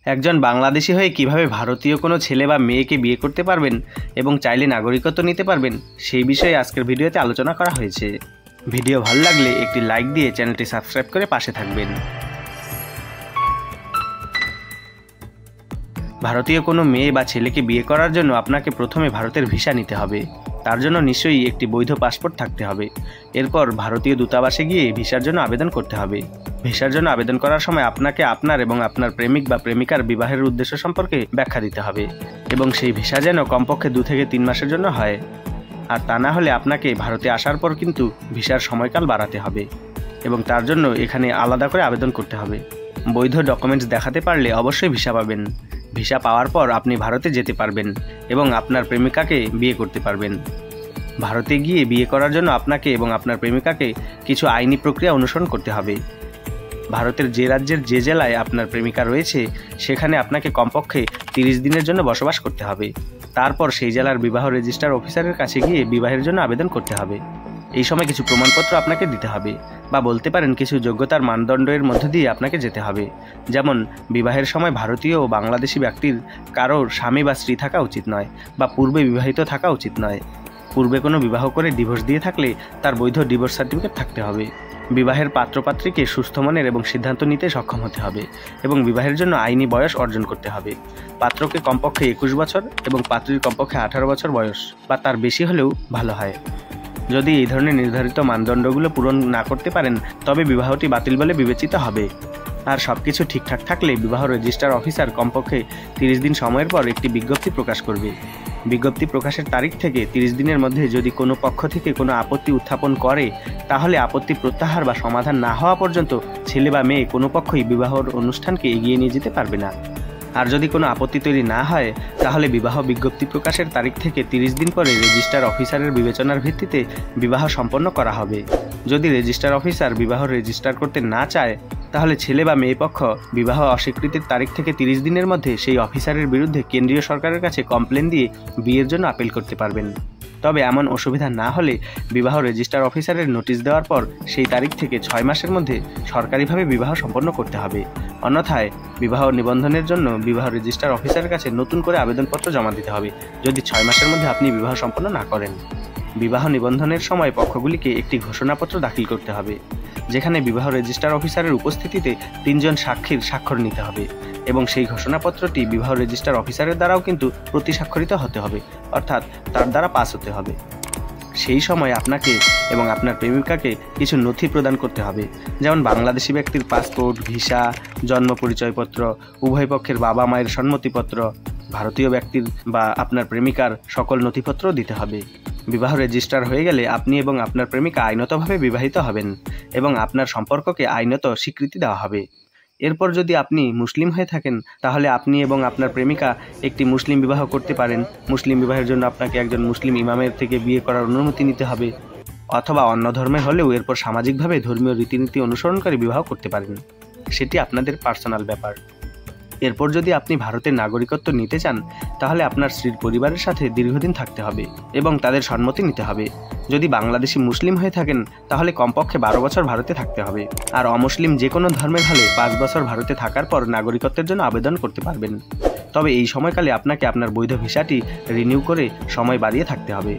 একজন বাংলাদেশি হয়ে কিভাবে ভারতীয় কোনো ছেলে বা মেয়েকে বিয়ে করতে পারবেন এবং চাইলে নাগরিকত্ব নিতে পারবেন সেই বিষয়ে আজকের ভিডিওতে আলোচনা করা হয়েছে। ভিডিও ভালো লাগলে একটি লাইক দিয়ে চ্যানেলটি সাবস্ক্রাইব করে পাশে থাকবেন। ভারতীয় কোনো মেয়ে বা ছেলেকে বিয়ে করার জন্য আপনাকে প্রথমে ভারতের ভিসা নিতে হবে। তার জন্য নিশ্চয়ই একটি বৈধ পাসপোর্ট থাকতে হবে। এরপর ভারতীয় দূতাবাসে গিয়ে ভিসার জন্য আবেদন করতে হবে। ভিসার জন্য আবেদন করার সময় আপনাকে আপনার এবং আপনার প্রেমিক বা প্রেমিকার বিবাহের উদ্দেশ্য সম্পর্কে ব্যাখ্যা দিতে হবে এবং সেই ভিসা যেন কমপক্ষে 2 থেকে 3 মাসের জন্য হয়। আর তা না হলে আপনাকে ভারতে আসার পর কিন্তু ভিসার সময়কাল বাড়াতে হবে এবং তার জন্য এখানে আলাদা করে আবেদন করতে হবে। বৈধ ডকুমেন্টস দেখাতে পারলে অবশ্যই ভিসা পাবেন। ভিসা পাওয়ার পর আপনি ভারতে যেতে পারবেন এবং আপনার প্রেমিকাকে বিয়ে করতে পারবেন। ভারতে গিয়ে বিয়ে করার জন্য আপনাকে এবং আপনার প্রেমিকাকে কিছু আইনি প্রক্রিয়া অনুসরণ করতে হবে। ভারতের যে রাজ্যের যে জেলায় আপনার প্রেমিকা রয়েছে সেখানে আপনাকে কমপক্ষে 30 দিনের জন্য বসবাস করতে হবে। তারপর সেই জেলার বিবাহ রেজিস্ট্রার অফিসারের কাছে গিয়ে বিবাহের জন্য আবেদন করতে হবে। এই সময় কিছু প্রমাণপত্র আপনাকে দিতে হবে বা বলতে পারেন কিছু যোগ্যতার মানদণ্ডের মধ্য দিয়ে আপনাকে যেতে হবে। যেমন বিবাহের সময় ভারতীয় ও বাংলাদেশি ব্যক্তির কারোর স্বামী বা স্ত্রী থাকা উচিত নয় বা পূর্বে বিবাহিত থাকা উচিত নয়। পূর্বে কোনো বিবাহ করে ডিভোর্স দিয়ে থাকলে তার বৈধ ডিভোর্স সার্টিফিকেট থাকতে হবে। বিবাহের পাত্রপাত্রীকে সুস্থ মনের এবং সিদ্ধান্ত নিতে সক্ষম হতে হবে এবং বিবাহের জন্য আইনি বয়স অর্জন করতে হবে। পাত্রকে কমপক্ষে 21 বছর এবং পাত্রীর কমপক্ষে 18 বছর বয়স বা তার বেশি হলেও ভালো হয়। যদি এই ধরনের নির্ধারিত মানদণ্ডগুলো পূরণ না করতে পারেন তবে বিবাহটি বাতিল বলে বিবেচিত হবে। আর সবকিছু ঠিকঠাক থাকলে বিবাহ রেজিস্ট্রার অফিসার কমপক্ষে 30 দিন সময়ের পর একটি বিজ্ঞপ্তি প্রকাশ করবে। বিজ্ঞপ্তি প্রকাশের তারিখ থেকে 30 দিনের মধ্যে যদি কোনো পক্ষ থেকে কোনো আপত্তি উত্থাপন করে তাহলে আপত্তি প্রত্যাহার বা সমাধান না হওয়া পর্যন্ত ছেলে বা মেয়ে কোনো পক্ষই বিবাহর অনুষ্ঠানকে এগিয়ে নিয়ে যেতে পারবে না। আর যদি কোনো আপত্তি তৈরি না হয় তাহলে বিবাহ বিজ্ঞপ্তি প্রকাশের তারিখ থেকে 30 দিন পরে রেজিস্ট্রার অফিসারের বিবেচনার ভিত্তিতে বিবাহ সম্পন্ন করা হবে। যদি রেজিস্ট্রার অফিসার বিবাহ রেজিস্টার করতে না চায় তাহলে ছেলে বা মেয়ে পক্ষ বিবাহ অস্বীকৃতির তারিখ থেকে 30 দিনের মধ্যে সেই অফিসারের বিরুদ্ধে কেন্দ্রীয় সরকারের কাছে কমপ্লেন দিয়ে বিয়ের জন্য আপিল করতে পারবেন। তবে এমন অসুবিধা না হলে বিবাহ রেজিস্ট্রার অফিসারের নোটিশ দেওয়ার পর সেই তারিখ থেকে 6 মাসের মধ্যে সরকারিভাবে বিবাহ সম্পন্ন করতে হবে। অন্যথায় বিবাহ নিবন্ধনের জন্য বিবাহ রেজিস্ট্রার অফিসারের কাছে নতুন করে আবেদনপত্র জমা দিতে হবে যদি 6 মাসের মধ্যে আপনি বিবাহ সম্পন্ন না করেন। বিবাহ নিবন্ধনের সময় পক্ষগুলিকে একটি ঘোষণাপত্র দাখিল করতে হবে যেখানে বিবাহ রেজিস্ট্রার অফিসারের উপস্থিতিতে 3 জন সাক্ষীর স্বাক্ষর নিতে হবে এবং সেই ঘোষণাপত্রটি বিবাহ রেজিস্ট্রার অফিসারের দ্বারাও কিন্তু প্রতিস্বাক্ষরিত হতে হবে, অর্থাৎ তার দ্বারা পাস হতে হবে। সেই সময় আপনাকে এবং আপনার প্রেমিকাকে কিছু নথি প্রদান করতে হবে, যেমন বাংলাদেশি ব্যক্তির পাসপোর্ট, ভিসা, জন্ম পরিচয়পত্র, উভয় পক্ষের বাবা মায়ের সম্মতিপত্র, ভারতীয় ব্যক্তির বা আপনার প্রেমিকার সকল নথিপত্র দিতে হবে। বিবাহ রেজিস্ট্রার হয়ে গেলে আপনি এবং আপনার প্রেমিকা আইনতভাবে বিবাহিত হবেন এবং আপনার সম্পর্ককে আইনত স্বীকৃতি দেওয়া হবে। এরপর যদি আপনি মুসলিম হয়ে থাকেন তাহলে আপনি এবং আপনার প্রেমিকা একটি মুসলিম বিবাহ করতে পারেন। মুসলিম বিবাহের জন্য আপনাকে একজন মুসলিম ইমামের থেকে বিয়ে করার অনুমতি নিতে হবে, অথবা অন্য ধর্মের হলেও এরপর সামাজিকভাবে ধর্মীয় রীতিনীতি অনুসরণ করে বিবাহ করতে পারেন। সেটি আপনাদের পার্সোনাল ব্যাপার। এরপর যদি আপনি ভারতের নাগরিকত্ব নিতে চান তাহলে আপনার স্ত্রীর পরিবারের সাথে দীর্ঘদিন থাকতে হবে এবং তাদের সম্মতি নিতে হবে। যদি বাংলাদেশি মুসলিম হয়ে থাকেন তাহলে কমপক্ষে 12 বছর ভারতে থাকতে হবে। আর অমুসলিম যে কোনো ধর্মের হলে 5 বছর ভারতে থাকার পর নাগরিকত্বের জন্য আবেদন করতে পারবেন। তবে এই সময়কালে আপনাকে আপনার বৈধ ভিসাটি রিনিউ করে সময় বাড়িয়ে থাকতে হবে।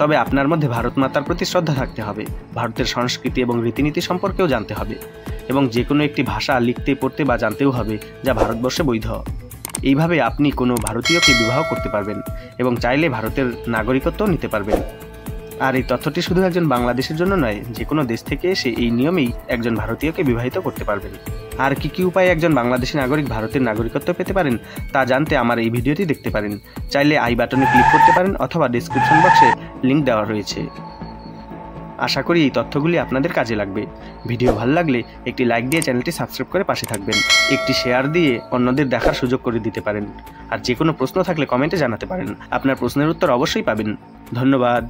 তবে আপনার মধ্যে ভারত মাতার প্রতি শ্রদ্ধা থাকতে হবে, ভারতের সংস্কৃতি এবং রীতিনীতি সম্পর্কেও জানতে হবে এবং যে কোনো একটি ভাষা লিখতে পড়তে বা জানতেও হবে যা ভারতবর্ষে বৈধ। এইভাবে আপনি কোনো ভারতীয়কে বিবাহ করতে পারবেন এবং চাইলে ভারতের নাগরিকত্বও নিতে পারবেন। আর এই তথ্যটি শুধু একজন বাংলাদেশের জন্য নয়, যে কোনো দেশ থেকে এসে এই নিয়মেই একজন ভারতীয়কে বিবাহিত করতে পারবেন। আর কি কি উপায়ে একজন বাংলাদেশি নাগরিক ভারতের নাগরিকত্ব পেতে পারেন তা জানতে আমার এই ভিডিওটি দেখতে পারেন। চাইলে আই বাটনে ক্লিক করতে পারেন অথবা ডেসক্রিপশন বক্সে লিঙ্ক দেওয়া রয়েছে। আশা করি এই তথ্যগুলি আপনাদের কাজে লাগবে। ভিডিও ভালো লাগলে একটি লাইক দিয়ে চ্যানেলটি সাবস্ক্রাইব করে পাশে থাকবেন। একটি শেয়ার দিয়ে অন্যদের দেখার সুযোগ করে দিতে পারেন। আর যে কোনো প্রশ্ন থাকলে কমেন্টে জানাতে পারেন। আপনার প্রশ্নের উত্তর অবশ্যই পাবেন। ধন্যবাদ।